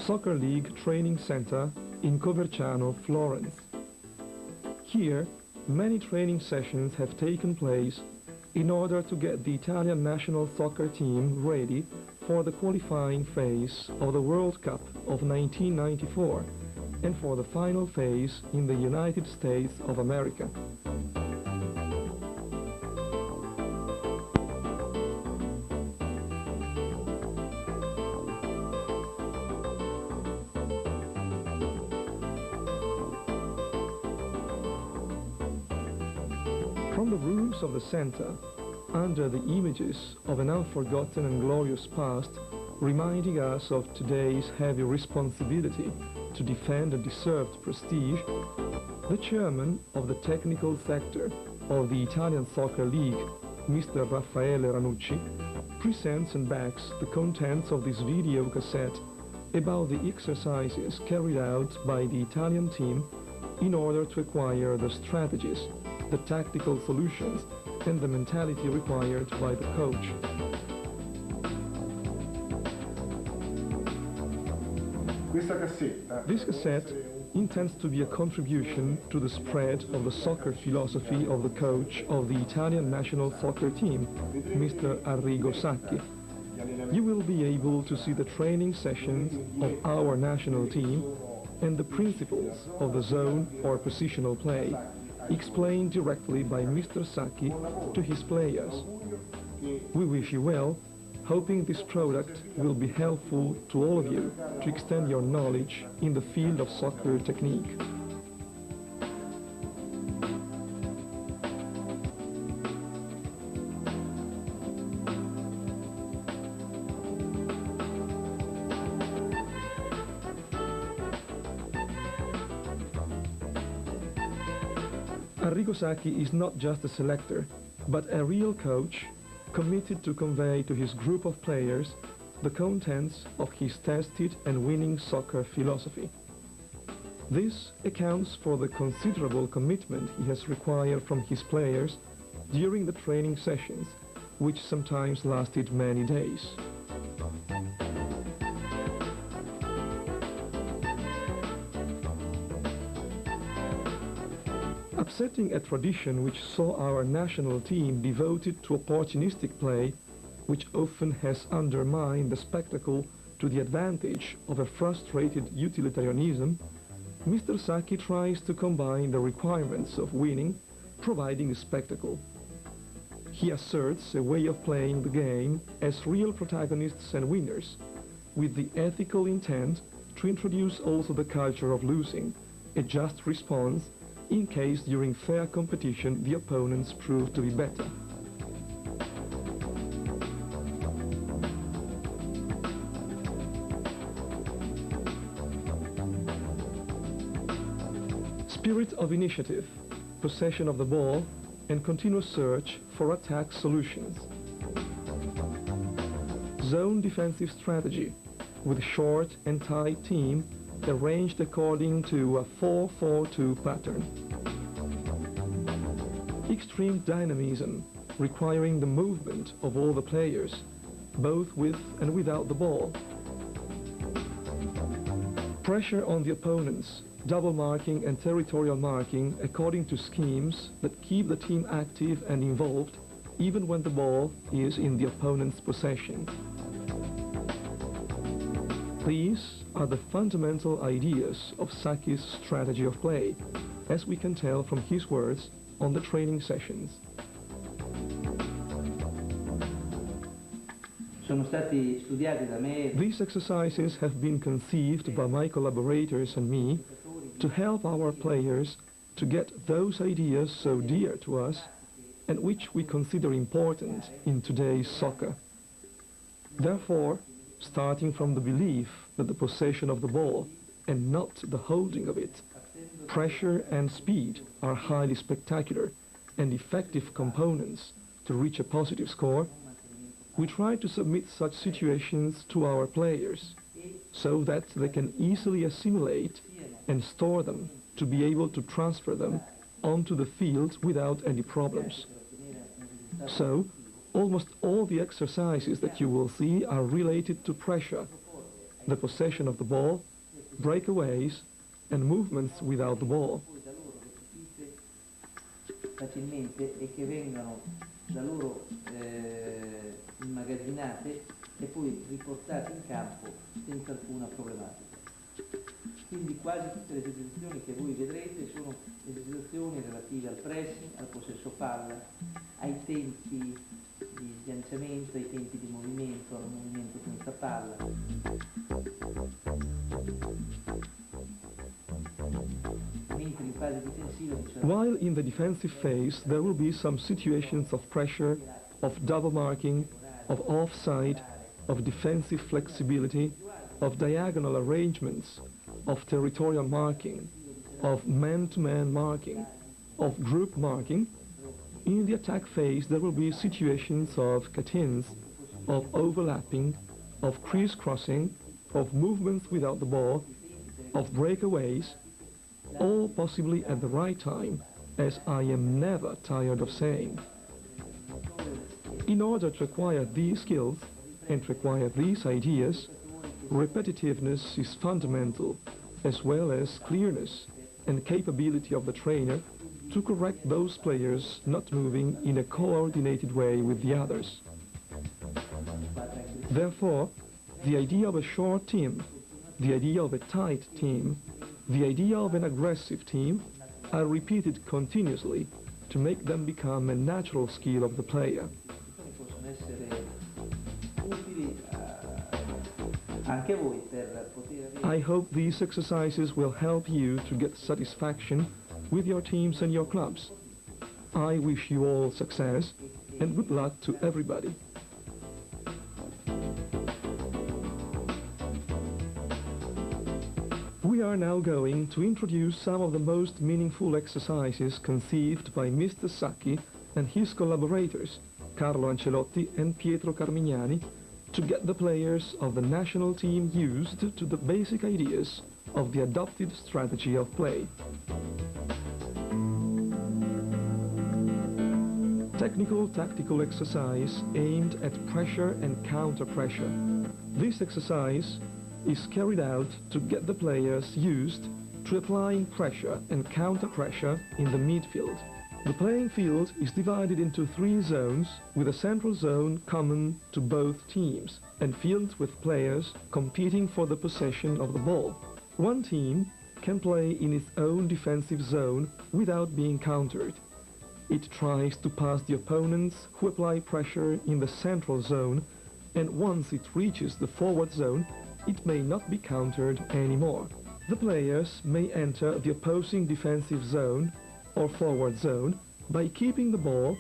Soccer League Training Center in Coverciano, Florence. Here, many training sessions have taken place in order to get the Italian national soccer team ready for the qualifying phase of the World Cup of 1994 and for the final phase in the United States of America. From the rooms of the center, under the images of an unforgotten and glorious past, reminding us of today's heavy responsibility to defend a deserved prestige, the chairman of the technical sector of the Italian Soccer League, Mr. Raffaele Ranucci, presents and backs the contents of this video cassette about the exercises carried out by the Italian team in order to acquire the strategies, the tactical solutions, and the mentality required by the coach. This cassette intends to be a contribution to the spread of the soccer philosophy of the coach of the Italian national soccer team, Mr. Arrigo Sacchi. You will be able to see the training sessions of our national team and the principles of the zone or positional play, explained directly by Mr. Sacchi to his players. We wish you well, hoping this product will be helpful to all of you to extend your knowledge in the field of soccer technique. Arrigo Sacchi is not just a selector, but a real coach committed to convey to his group of players the contents of his tested and winning soccer philosophy. This accounts for the considerable commitment he has required from his players during the training sessions, which sometimes lasted many days. Upsetting a tradition which saw our national team devoted to opportunistic play, which often has undermined the spectacle to the advantage of a frustrated utilitarianism, Mr. Sacchi tries to combine the requirements of winning, providing a spectacle. He asserts a way of playing the game as real protagonists and winners, with the ethical intent to introduce also the culture of losing, a just response in case during fair competition the opponents prove to be better. Spirit of initiative, possession of the ball, and continuous search for attack solutions. Zone defensive strategy, with short and tight team arranged according to a 4-4-2 pattern. Extreme dynamism, requiring the movement of all the players, both with and without the ball. Pressure on the opponents, double marking and territorial marking according to schemes that keep the team active and involved, even when the ball is in the opponent's possession. These are the fundamental ideas of Sacchi's strategy of play, as we can tell from his words on the training sessions. These exercises have been conceived by my collaborators and me to help our players to get those ideas so dear to us and which we consider important in today's soccer. Therefore, starting from the belief that the possession of the ball and not the holding of it, pressure and speed are highly spectacular and effective components to reach a positive score, we try to submit such situations to our players so that they can easily assimilate and store them to be able to transfer them onto the field without any problems. So, almost all the exercises that you will see are related to pressure, the possession of the ball, breakaways, and movements without the ball. Facilmente e che vengano da loro immagazzinate e poi riportate in campo senza alcuna problematica. Quindi quasi tutte le esercitazioni che voi vedrete sono esercitazioni relative al pressing, al possesso palla, ai tempi di sganciamento, ai tempi di movimento, al movimento senza palla. While in the defensive phase there will be some situations of pressure, of double marking, of offside, of defensive flexibility, of diagonal arrangements, of territorial marking, of man-to-man marking, of group marking. In the attack phase there will be situations of cut-ins, of overlapping, of crisscrossing, of movements without the ball, of breakaways, all possibly at the right time, as I am never tired of saying. In order to acquire these skills and to acquire these ideas, repetitiveness is fundamental, as well as clearness and capability of the trainer to correct those players not moving in a coordinated way with the others. Therefore, the idea of a short team, the idea of a tight team, the idea of an aggressive team are repeated continuously to make them become a natural skill of the player. I hope these exercises will help you to get satisfaction with your teams and your clubs. I wish you all success and good luck to everybody. We are now going to introduce some of the most meaningful exercises conceived by Mr. Sacchi and his collaborators, Carlo Ancelotti and Pietro Carmignani, to get the players of the national team used to the basic ideas of the adopted strategy of play. Technical tactical exercise aimed at pressure and counter-pressure. This exercise is carried out to get the players used to applying pressure and counter-pressure in the midfield. The playing field is divided into 3 zones, with a central zone common to both teams and filled with players competing for the possession of the ball. One team can play in its own defensive zone without being countered. It tries to pass the opponents who apply pressure in the central zone, and once it reaches the forward zone, it may not be countered anymore. The players may enter the opposing defensive zone or forward zone by keeping the ball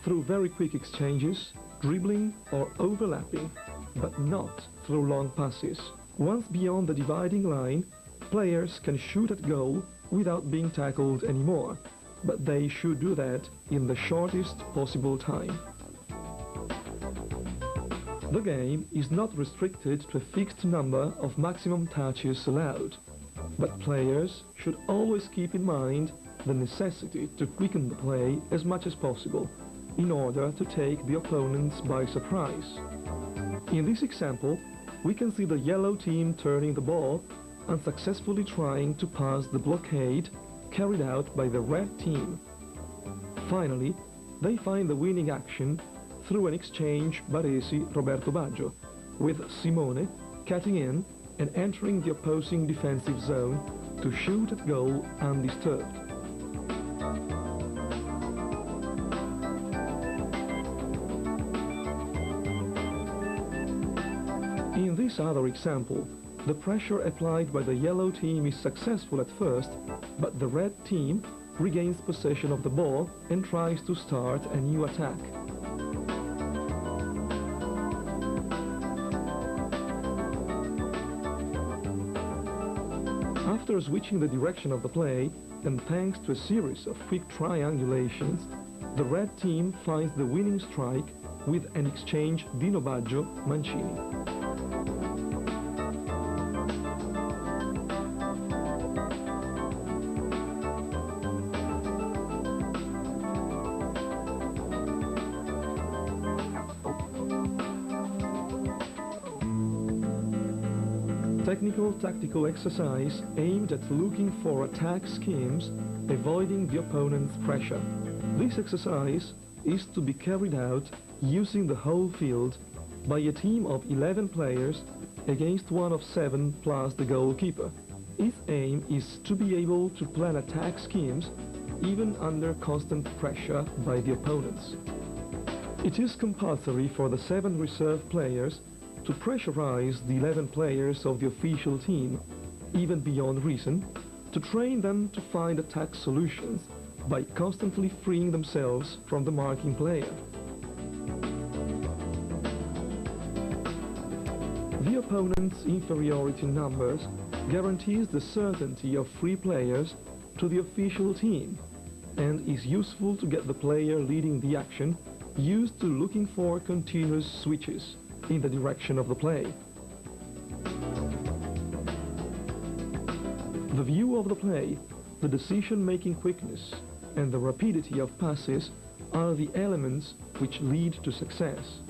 through very quick exchanges, dribbling or overlapping, but not through long passes. Once beyond the dividing line, players can shoot at goal without being tackled anymore, but they should do that in the shortest possible time. The game is not restricted to a fixed number of maximum touches allowed, but players should always keep in mind the necessity to quicken the play as much as possible in order to take the opponents by surprise. In this example, we can see the yellow team turning the ball and successfully trying to pass the blockade carried out by the red team. Finally, they find the winning action through an exchange Baresi-Roberto Baggio, with Simone cutting in and entering the opposing defensive zone to shoot at goal undisturbed. In this other example, the pressure applied by the yellow team is successful at first, but the red team regains possession of the ball and tries to start a new attack. After switching the direction of the play, and thanks to a series of quick triangulations, the red team finds the winning strike with an exchange Dino Baggio-Mancini. Technical tactical exercise aimed at looking for attack schemes, avoiding the opponent's pressure. This exercise is to be carried out using the whole field by a team of 11 players against one of 7 plus the goalkeeper. Its aim is to be able to plan attack schemes even under constant pressure by the opponents. It is compulsory for the 7 reserve players to pressurize the 11 players of the official team, even beyond reason, to train them to find attack solutions by constantly freeing themselves from the marking player. The opponent's inferiority in numbers guarantees the certainty of free players to the official team and is useful to get the player leading the action used to looking for continuous switches in the direction of the play. The view of the play, the decision-making quickness, and the rapidity of passes are the elements which lead to success.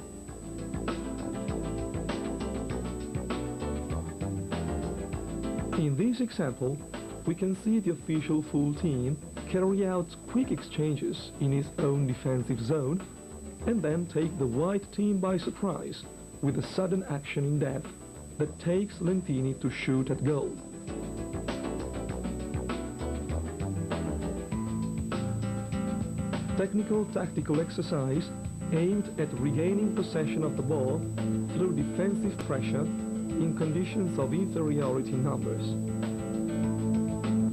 In this example, we can see the official full team carry out quick exchanges in its own defensive zone and then take the white team by surprise with a sudden action in depth that takes Lentini to shoot at goal. Technical tactical exercise aimed at regaining possession of the ball through defensive pressure in conditions of inferiority in numbers.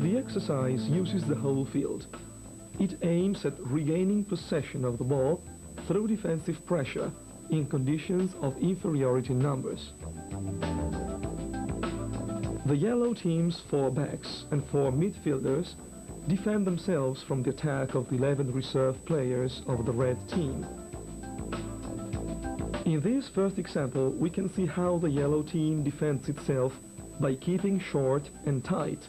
The exercise uses the whole field. It aims at regaining possession of the ball through defensive pressure in conditions of inferiority in numbers. The yellow team's 4 backs and 4 midfielders defend themselves from the attack of the 11 reserve players of the red team. In this first example, we can see how the yellow team defends itself by keeping short and tight.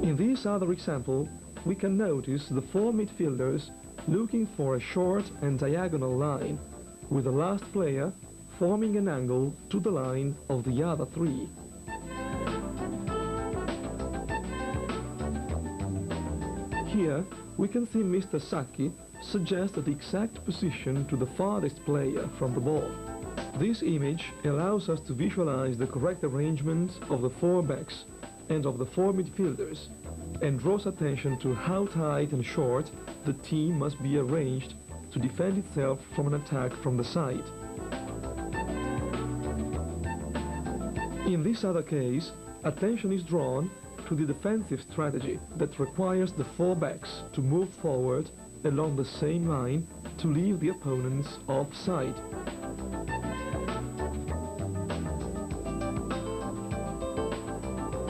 In this other example, we can notice the 4 midfielders looking for a short and diagonal line, with the last player forming an angle to the line of the other 3. Here, we can see Mr. Sacchi suggest the exact position to the farthest player from the ball. This image allows us to visualize the correct arrangement of the 4 backs and of the 4 midfielders, and draws attention to how tight and short the team must be arranged to defend itself from an attack from the side. In this other case, attention is drawn to the defensive strategy that requires the 4 backs to move forward along the same line to leave the opponents offside.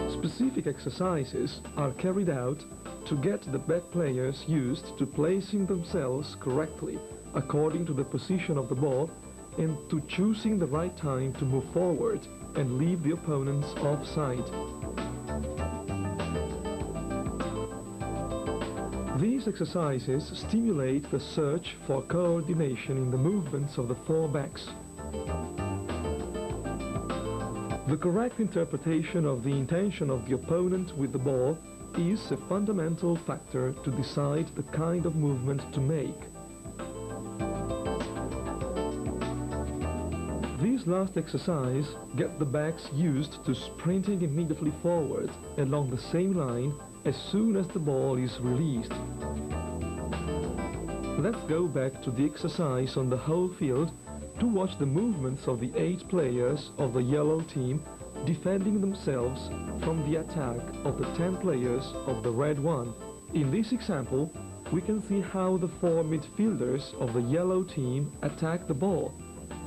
Specific exercises are carried out to get the back players used to placing themselves correctly according to the position of the ball and to choosing the right time to move forward and leave the opponents offside. These exercises stimulate the search for coordination in the movements of the 4 backs. The correct interpretation of the intention of the opponent with the ball is a fundamental factor to decide the kind of movement to make. This last exercise gets the backs used to sprinting immediately forward along the same line as soon as the ball is released. Let's go back to the exercise on the whole field to watch the movements of the 8 players of the yellow team defending themselves from the attack of the 10 players of the red one. In this example, we can see how the 4 midfielders of the yellow team attack the ball,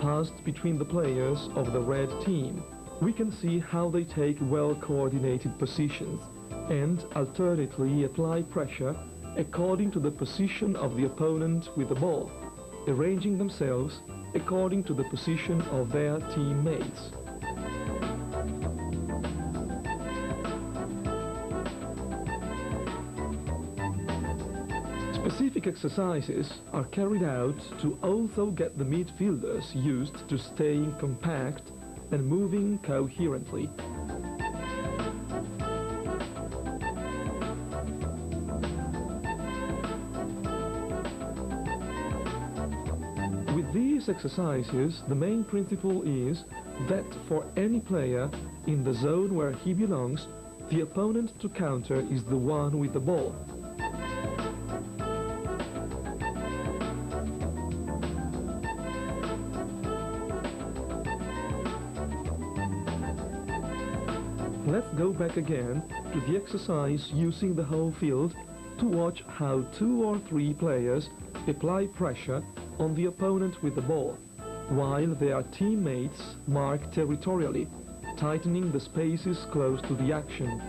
passed between the players of the red team. We can see how they take well-coordinated positions and alternately apply pressure according to the position of the opponent with the ball, arranging themselves according to the position of their teammates. Specific exercises are carried out to also get the midfielders used to staying compact and moving coherently. With these exercises, the main principle is that for any player in the zone where he belongs, the opponent to counter is the one with the ball. Let's go back again to the exercise using the whole field to watch how 2 or 3 players apply pressure on the opponent with the ball, while their teammates mark territorially, tightening the spaces close to the action.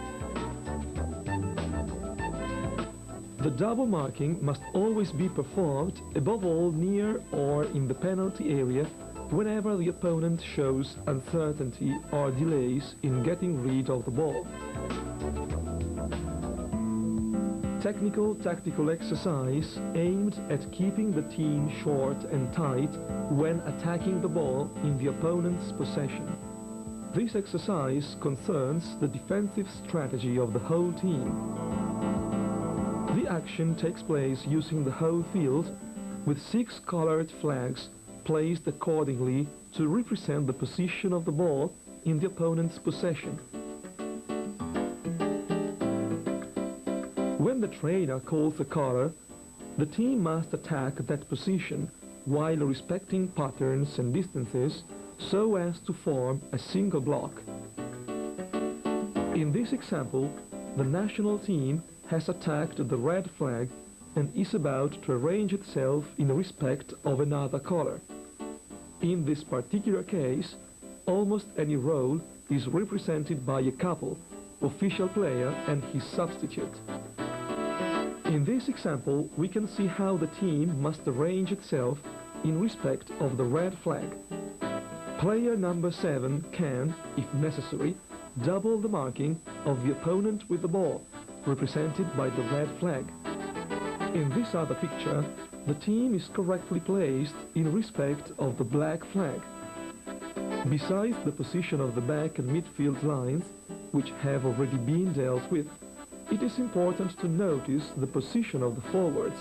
The double marking must always be performed, above all near or in the penalty area, whenever the opponent shows uncertainty or delays in getting rid of the ball. Technical tactical exercise aimed at keeping the team short and tight when attacking the ball in the opponent's possession. This exercise concerns the defensive strategy of the whole team. The action takes place using the whole field with 6 colored flags placed accordingly to represent the position of the ball in the opponent's possession. When the trainer calls a color, the team must attack that position while respecting patterns and distances so as to form a single block. In this example, the national team has attacked the red flag and is about to arrange itself in respect of another color. In this particular case, almost any role is represented by a couple, official player and his substitute. In this example, we can see how the team must arrange itself in respect of the red flag. Player number 7 can, if necessary, double the marking of the opponent with the ball, represented by the red flag. In this other picture, the team is correctly placed in respect of the black flag. Besides the position of the back and midfield lines, which have already been dealt with, it is important to notice the position of the forwards.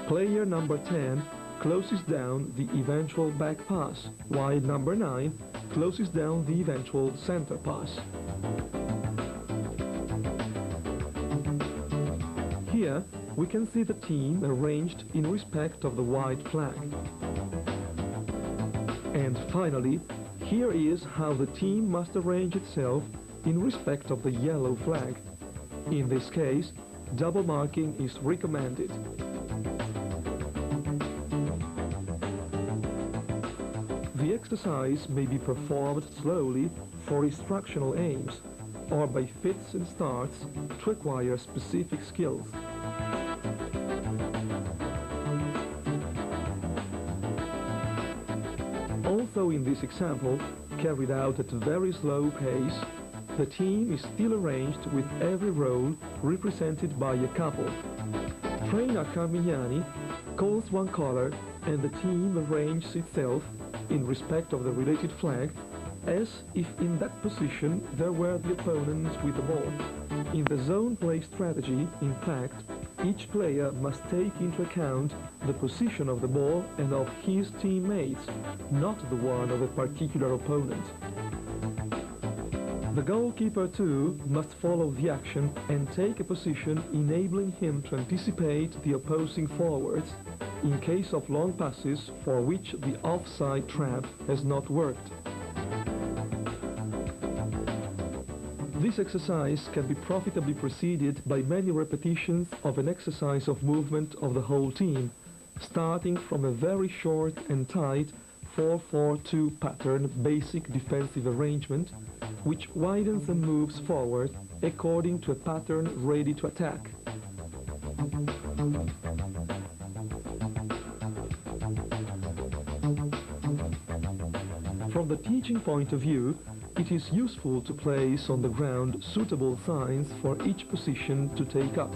Player number 10 closes down the eventual back pass, while number 9 closes down the eventual center pass. Here we can see the team arranged in respect of the white flag. And finally, here is how the team must arrange itself in respect of the yellow flag. In this case, double marking is recommended. The exercise may be performed slowly for instructional aims, or by fits and starts to acquire specific skills. Also in this example, carried out at a very slow pace, the team is still arranged with every role represented by a couple. Trainer Carmignani calls one color and the team arranges itself in respect of the related flag as if in that position there were the opponents with the ball. In the zone play strategy, in fact, each player must take into account the position of the ball and of his teammates, not the one of a particular opponent. The goalkeeper too must follow the action and take a position enabling him to anticipate the opposing forwards in case of long passes for which the offside trap has not worked. This exercise can be profitably preceded by many repetitions of an exercise of movement of the whole team, starting from a very short and tight 4-4-2 pattern basic defensive arrangement, which widens and moves forward according to a pattern ready to attack. From the teaching point of view, it is useful to place on the ground suitable signs for each position to take up.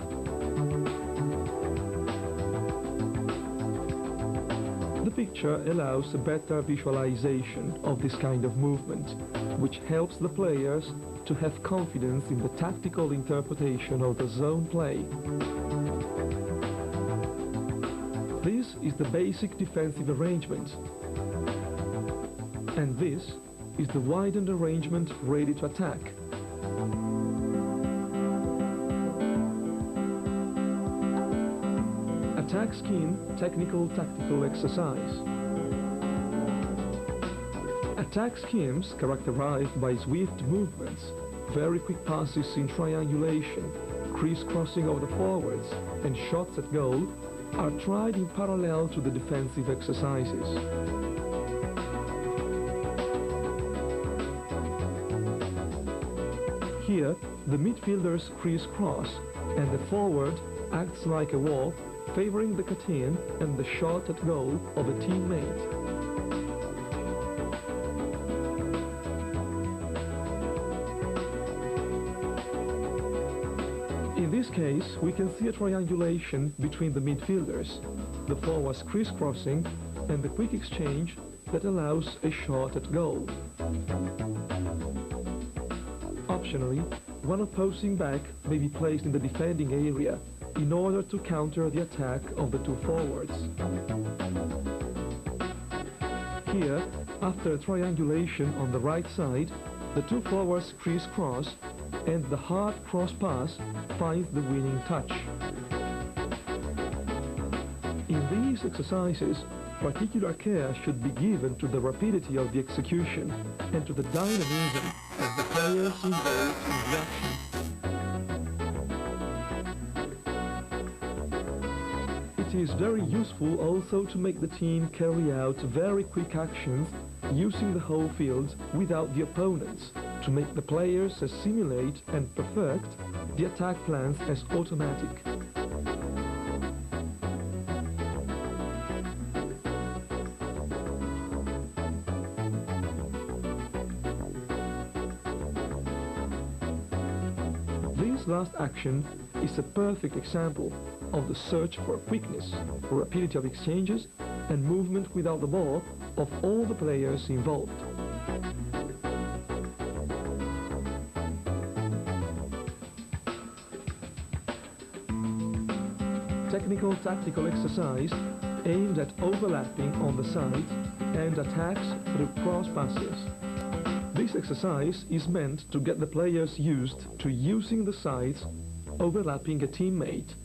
picture allows a better visualization of this kind of movement, which helps the players to have confidence in the tactical interpretation of the zone play. This is the basic defensive arrangement, and this is the widened arrangement ready to attack. Attack scheme, technical tactical exercise. Attack schemes characterized by swift movements, very quick passes in triangulation, crisscrossing of the forwards, and shots at goal are tried in parallel to the defensive exercises. Here, the midfielders crisscross, and the forward acts like a wall, favoring the cut-in and the shot at goal of a teammate. In this case, we can see a triangulation between the midfielders, the forwards crisscrossing, and the quick exchange that allows a shot at goal. Optionally, one opposing back may be placed in the defending area in order to counter the attack of the two forwards. Here, after a triangulation on the right side, the two forwards crisscross and the hard cross pass finds the winning touch. In these exercises, particular care should be given to the rapidity of the execution and to the dynamism of the players involved in the action. It is very useful also to make the team carry out very quick actions using the whole field without the opponents, to make the players assimilate and perfect the attack plans as automatic. This last action is a perfect example of the search for quickness, rapidity of exchanges, and movement without the ball of all the players involved. Technical tactical exercise aimed at overlapping on the sides and attacks through cross passes. This exercise is meant to get the players used to using the sides overlapping a teammate.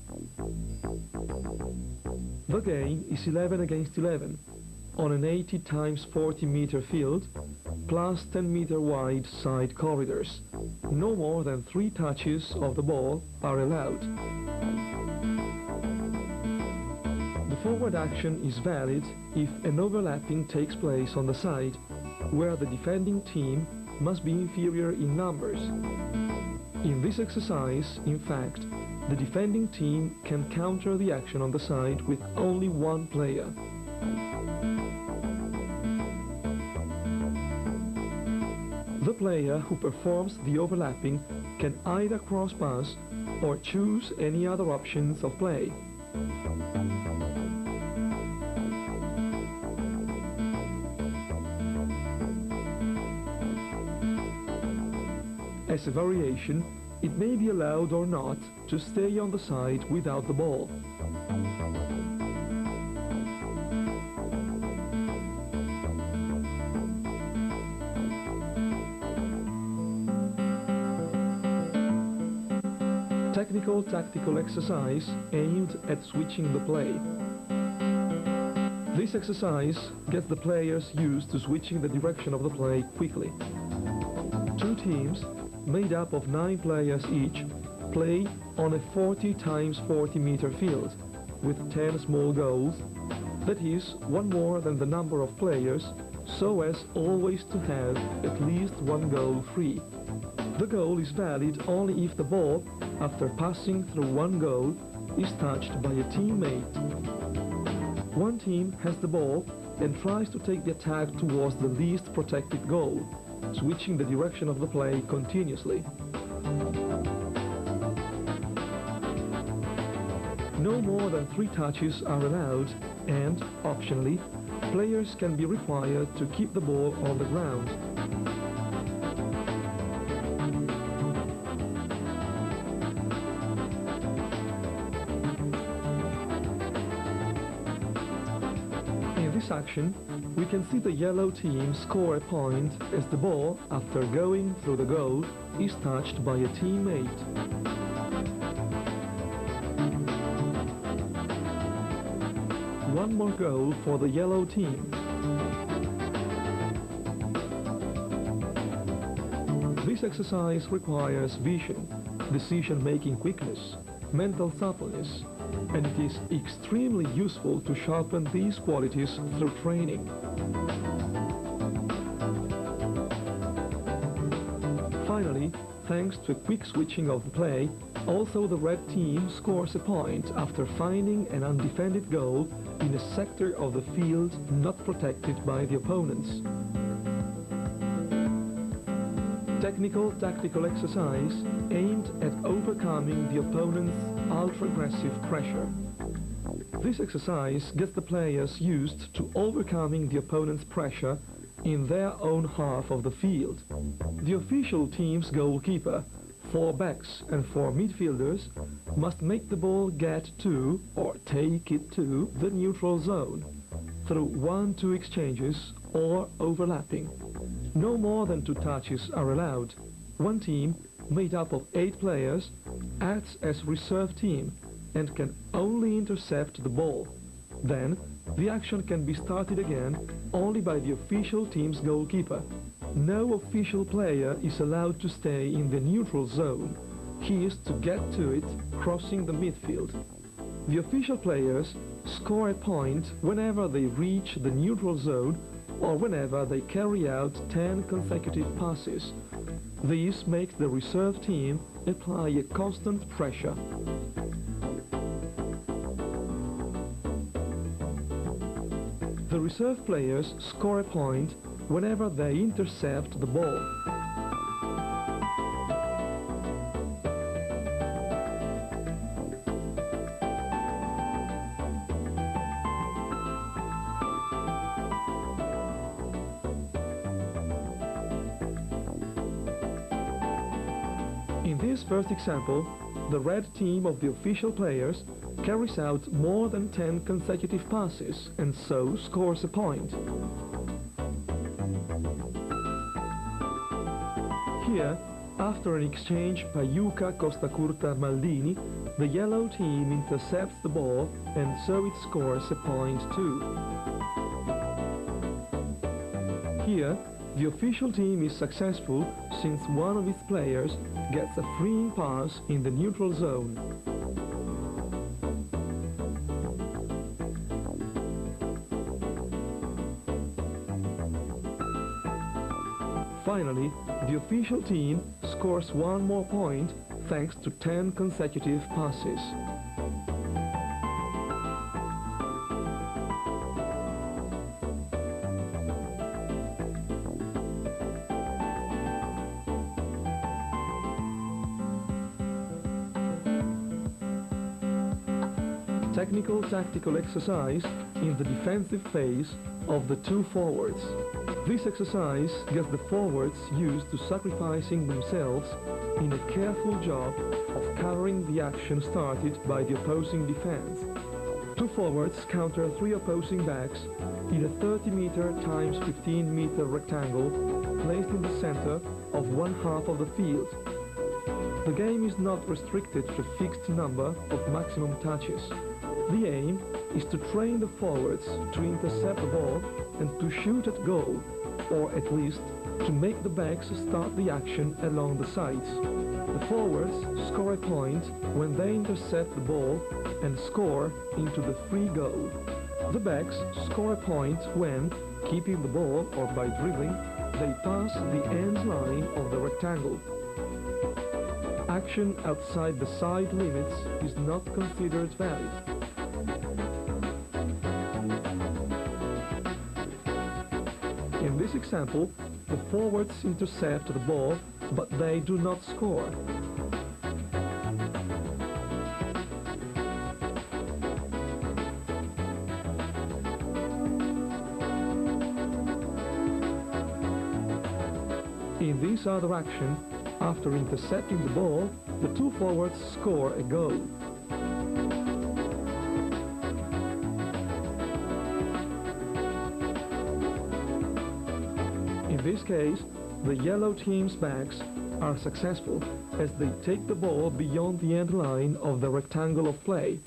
The game is 11 against 11 on an 80 times 40 meter field plus 10 meter wide side corridors. No more than 3 touches of the ball are allowed. The forward action is valid if an overlapping takes place on the side where the defending team must be inferior in numbers. In this exercise, in fact, the defending team can counter the action on the side with only one player. The player who performs the overlapping can either cross pass or choose any other options of play. As a variation, it may be allowed or not to stay on the side without the ball. Technical tactical exercise aimed at switching the play. This exercise gets the players used to switching the direction of the play quickly. 2 teams made up of 9 players each, play on a 40 times 40 meter field with 10 small goals, that is, one more than the number of players, so as always to have at least one goal free. The goal is valid only if the ball, after passing through one goal, is touched by a teammate. One team has the ball and tries to take the attack towards the least protected goal, switching the direction of the play continuously. No more than 3 touches are allowed, and, optionally, players can be required to keep the ball on the ground. In this action, we can see the yellow team score a point as the ball, after going through the goal, is touched by a teammate. One more goal for the yellow team. This exercise requires vision, decision-making quickness, mental suppleness, and it is extremely useful to sharpen these qualities through training. Finally, thanks to a quick switching of the play, also the red team scores a point after finding an undefended goal in a sector of the field not protected by the opponents. Technical tactical exercise aimed at overcoming the opponent's ultra-aggressive pressure. This exercise gets the players used to overcoming the opponent's pressure in their own half of the field. The official team's goalkeeper, 4 backs and 4 midfielders must make the ball get to, or take it to, the neutral zone through 1-2 exchanges or overlapping. No more than 2 touches are allowed. One team, made up of 8 players, acts as reserve team and can only intercept the ball. Then, the action can be started again only by the official team's goalkeeper. No official player is allowed to stay in the neutral zone. He is to get to it, crossing the midfield. The official players score a point whenever they reach the neutral zone or whenever they carry out 10 consecutive passes. This makes the reserve team apply a constant pressure. The reserve players score a point whenever they intercept the ball. In this first example, the red team of the official players carries out more than 10 consecutive passes and so scores a point. Here, after an exchange by Yuka Costacurta-Maldini, the yellow team intercepts the ball and so it scores a point too. Here, the official team is successful since one of its players gets a freeing pass in the neutral zone. Finally, the official team scores one more point thanks to 10 consecutive passes. Technical tactical exercise in the defensive phase of the 2 forwards. This exercise gets the forwards used to sacrificing themselves in a careful job of covering the action started by the opposing defense. 2 forwards counter 3 opposing backs in a 30-meter times 15-meter rectangle placed in the center of one half of the field. The game is not restricted to a fixed number of maximum touches. The aim is to train the forwards to intercept the ball and to shoot at goal, or at least to make the backs start the action along the sides. The forwards score a point when they intercept the ball and score into the free goal. The backs score a point when, keeping the ball or by dribbling, they pass the end line of the rectangle. Action outside the side limits is not considered valid. In this example, the forwards intercept the ball, but they do not score. In this other action, after intercepting the ball, the two forwards score a goal. In this case, the yellow team's backs are successful as they take the ball beyond the end line of the rectangle of play.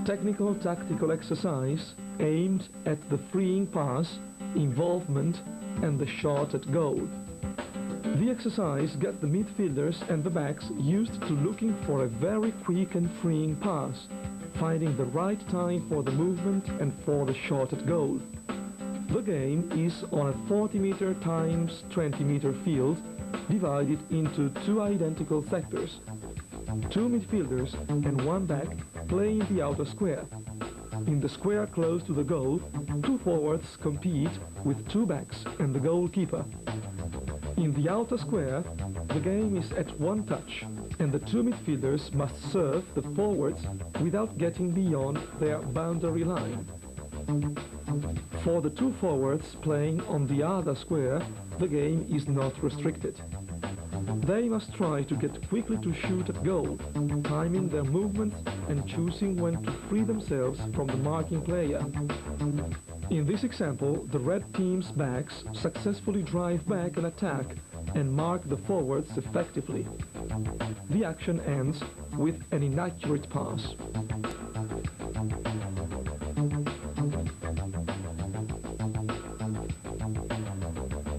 Technical tactical exercise aimed at the freeing pass, involvement and the shot at goal. The exercise gets the midfielders and the backs used to looking for a very quick and freeing pass, finding the right time for the movement and for the shot at goal. The game is on a 40-meter times 20-meter field divided into two identical sectors. Two midfielders and one back play in the outer square. In the square close to the goal, two forwards compete with two backs and the goalkeeper. In the outer square, the game is at one touch, and the two midfielders must serve the forwards without getting beyond their boundary line. For the two forwards playing on the other square, the game is not restricted. They must try to get quickly to shoot at goal, timing their movements and choosing when to free themselves from the marking player. In this example, the red team's backs successfully drive back an attack and mark the forwards effectively. The action ends with an inaccurate pass.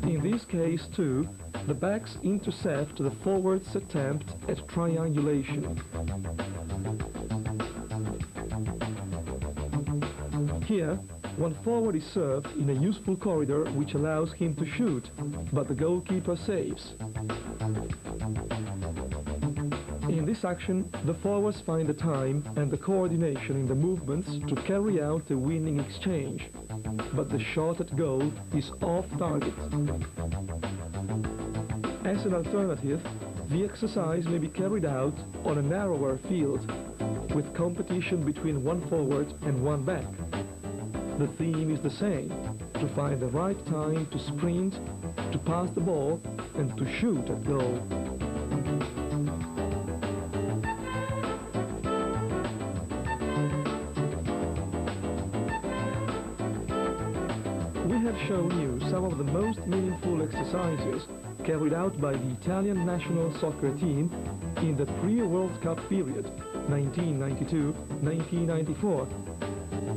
In this case too, the backs intercept the forward's attempt at triangulation. Here, one forward is served in a useful corridor which allows him to shoot, but the goalkeeper saves. In this action, the forwards find the time and the coordination in the movements to carry out a winning exchange, but the shot at goal is off target. As an alternative, the exercise may be carried out on a narrower field, with competition between one forward and one back. The theme is the same: to find the right time to sprint, to pass the ball, and to shoot at goal. We have shown you some of the most meaningful exercises carried out by the Italian national soccer team in the pre-World Cup period, 1992-1994.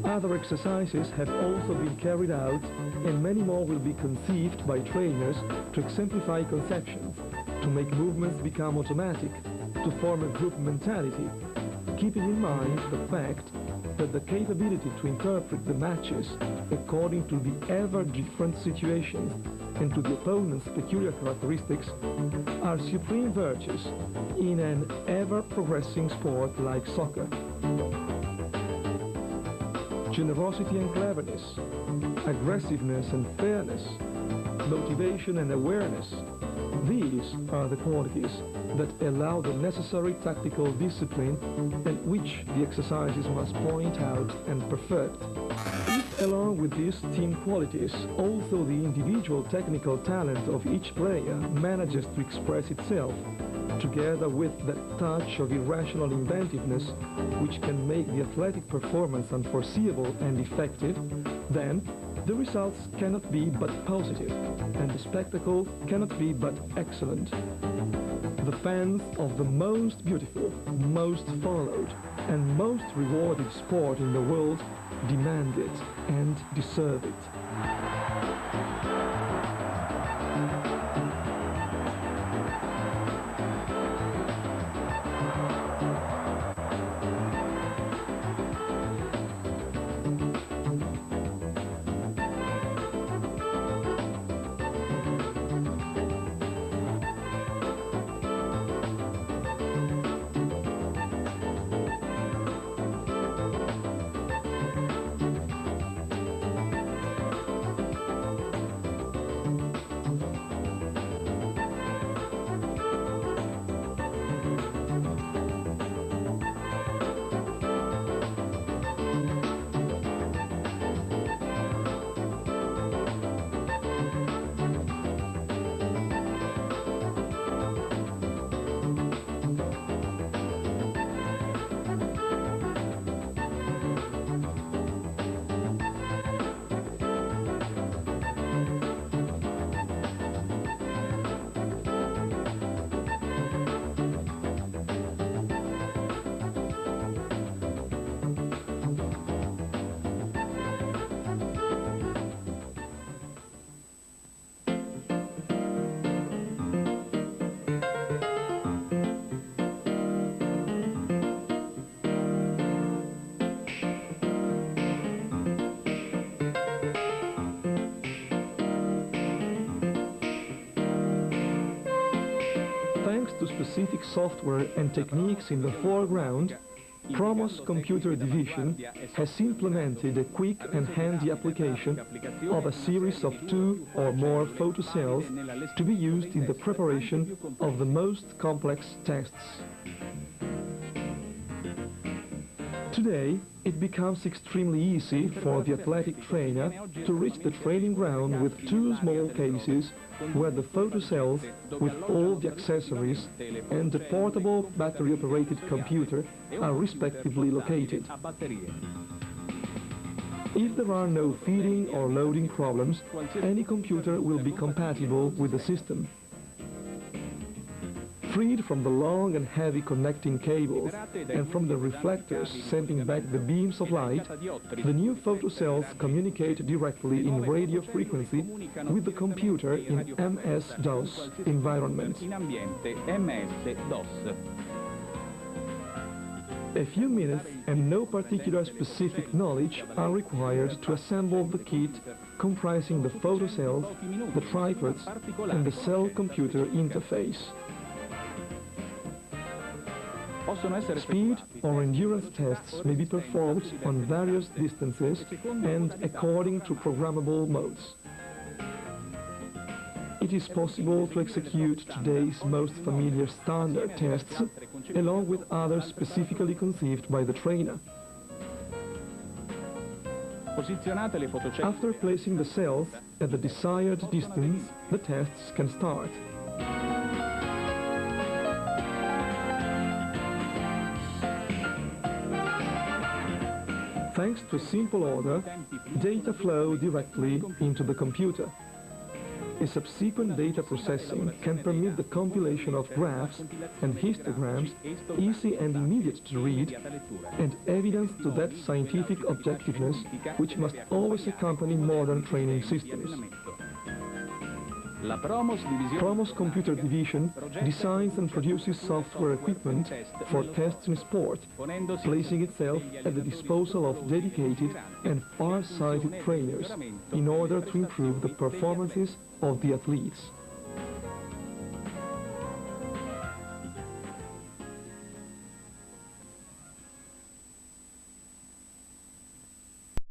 Other exercises have also been carried out, and many more will be conceived by trainers to exemplify conceptions, to make movements become automatic, to form a group mentality, keeping in mind the fact that the capability to interpret the matches according to the ever-different situations and to the opponent's peculiar characteristics are supreme virtues in an ever-progressing sport like soccer. Generosity and cleverness, aggressiveness and fairness, motivation and awareness, these are the qualities that allow the necessary tactical discipline and which the exercises must point out and perfect. If, along with these team qualities, also the individual technical talent of each player manages to express itself, together with that touch of irrational inventiveness which can make the athletic performance unforeseeable and effective, then the results cannot be but positive, and the spectacle cannot be but excellent. The fans of the most beautiful, most followed, and most rewarded sport in the world demand it and deserve it. Thanks to specific software and techniques in the foreground, Promos Computer Division has implemented a quick and handy application of a series of 2 or more photocells to be used in the preparation of the most complex tests. Today, it becomes extremely easy for the athletic trainer to reach the training ground with 2 small cases where the photocells with all the accessories and the portable battery-operated computer are respectively located. If there are no feeding or loading problems, any computer will be compatible with the system. Freed from the long and heavy connecting cables and from the reflectors sending back the beams of light, the new photocells communicate directly in radio frequency with the computer in MS-DOS environment. A few minutes and no particular specific knowledge are required to assemble the kit comprising the photocells, the tripods, and the cell-computer interface. Speed or endurance tests may be performed on various distances and according to programmable modes. It is possible to execute today's most familiar standard tests along with others specifically conceived by the trainer. After placing the cells at the desired distance, the tests can start. Thanks to a simple order, data flow directly into the computer. A subsequent data processing can permit the compilation of graphs and histograms, easy and immediate to read, and evidence to that scientific objectiveness which must always accompany modern training systems. Promos Computer Division designs and produces software equipment for tests in sport, placing itself at the disposal of dedicated and far-sighted trainers in order to improve the performances of the athletes.